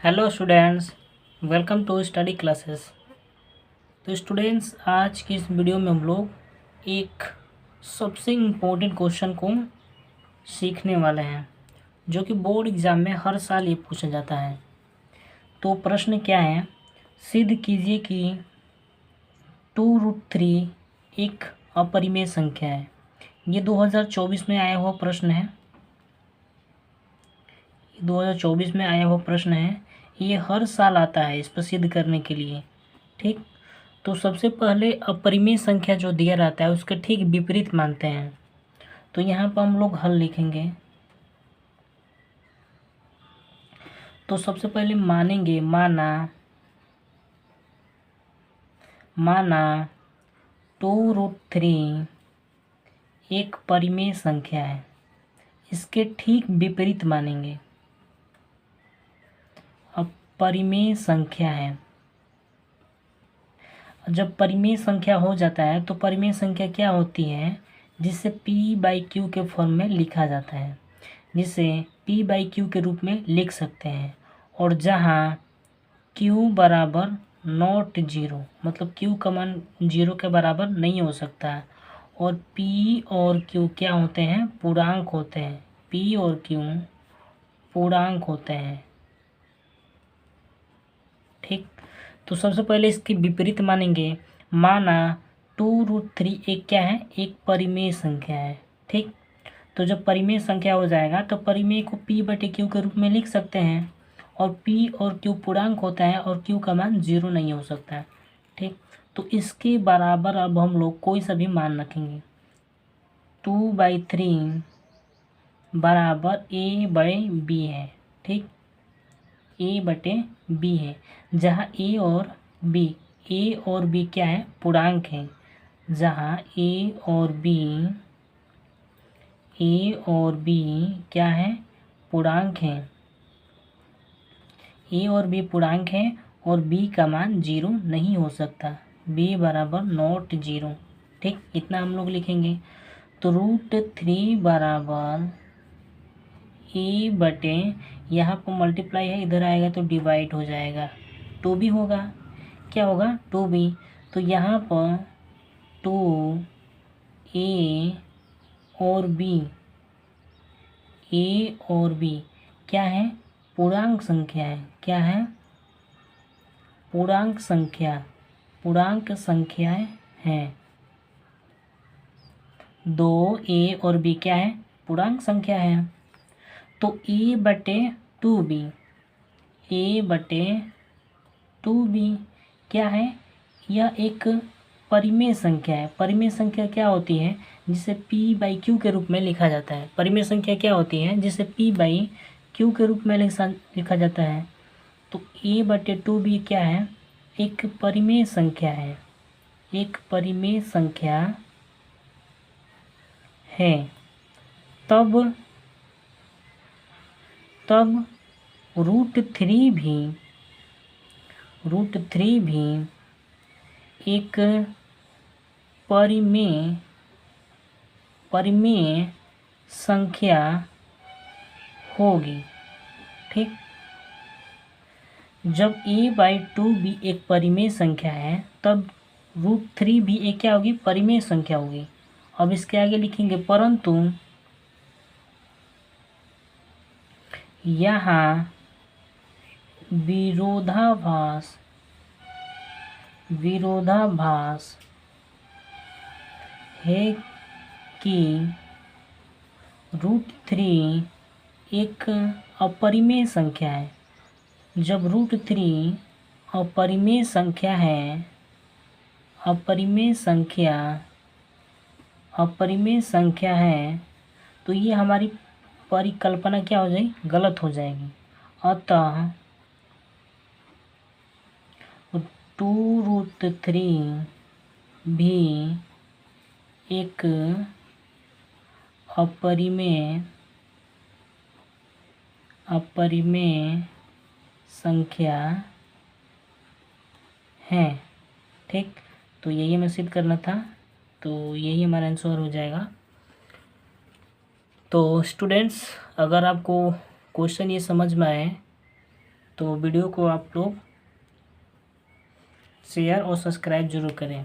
Hello students, welcome to study classes. तो students, आज की इस वीडियो में हम लोग एक सबसे इम्पोर्टेंट क्वेश्चन को सीखने वाले हैं, जो कि बोर्ड एग्ज़ाम में हर साल ये पूछा जाता है। तो प्रश्न क्या है? सिद्ध कीजिए कि 2√3 एक अपरिमेय संख्या है। ये 2024 में आया हुआ प्रश्न है। 2024 में आया हुआ प्रश्न है। ये हर साल आता है इस पर सिद्ध करने के लिए। ठीक, तो सबसे पहले अपरिमेय संख्या जो दिया रहता है उसके ठीक विपरीत मानते हैं। तो यहाँ पर हम लोग हल लिखेंगे। तो सबसे पहले मानेंगे, माना 2√3 एक परिमेय संख्या है। इसके ठीक विपरीत मानेंगे, अपरिमेय संख्या है। जब परिमेय संख्या हो जाता है तो परिमेय संख्या क्या होती है, जिसे p/q के फॉर्म में लिखा जाता है, जिसे p/q के रूप में लिख सकते हैं। और जहाँ q बराबर नॉट जीरो, मतलब q का मान जीरो के बराबर नहीं हो सकता। और p और q क्या होते हैं? पूर्णांक होते हैं। p और q पूर्णांक होते हैं। ठीक, तो सबसे पहले इसके विपरीत मानेंगे। माना 2√3 एक क्या है? एक परिमेय संख्या है। ठीक, तो जब परिमेय संख्या हो जाएगा तो परिमेय को p/q के रूप में लिख सकते हैं। और p और q पूर्णांक होता है और q का मान जीरो नहीं हो सकता है। ठीक, तो इसके बराबर अब हम लोग कोई सा भी मान रखेंगे। 2/3 बराबर a/b है। ठीक, a/b है, जहाँ a और b क्या है? पूर्णांक है। जहाँ a और b क्या है? पूर्णांक है। a और b पूर्णांक है और b का मान जीरो नहीं हो सकता। b बराबर नॉट जीरो। ठीक, इतना हम लोग लिखेंगे। तो √3 बराबर a/, यहाँ पर मल्टीप्लाई है, इधर आएगा तो डिवाइड हो जाएगा। 2b होगा। क्या होगा? 2b। तो यहाँ पर 2a और b क्या है? पूर्णांक संख्या है। क्या है? पूर्णांक संख्याएं हैं। 2a और b क्या है? पूर्णांक संख्या है। तो a/2b क्या है? यह एक परिमेय संख्या है। परिमेय संख्या क्या होती है? जिसे p/q के रूप में लिखा जाता है। परिमेय संख्या क्या होती है? जिसे p/q के रूप में लिखा जाता है। तो a/2b क्या है? एक परिमेय संख्या है। एक परिमेय संख्या है। तब √3 भी एक परिमेय संख्या होगी। ठीक, जब a/2b एक परिमेय संख्या है तब √3 भी एक क्या होगी? परिमेय संख्या होगी। अब इसके आगे लिखेंगे, परंतु यहाँ विरोधाभास है कि √3 एक अपरिमेय संख्या है। जब √3 अपरिमेय संख्या है, अपरिमेय संख्या है, तो ये हमारी परिकल्पना क्या हो जाएगी? गलत हो जाएगी। अतः 2√3 भी एक अपरिमेय संख्या है। ठीक, तो यही हमें सिद्ध करना था। तो यही हमारा आंसर हो जाएगा। तो स्टूडेंट्स, अगर आपको क्वेश्चन ये समझ में आए तो वीडियो को आप लोग शेयर और सब्सक्राइब ज़रूर करें।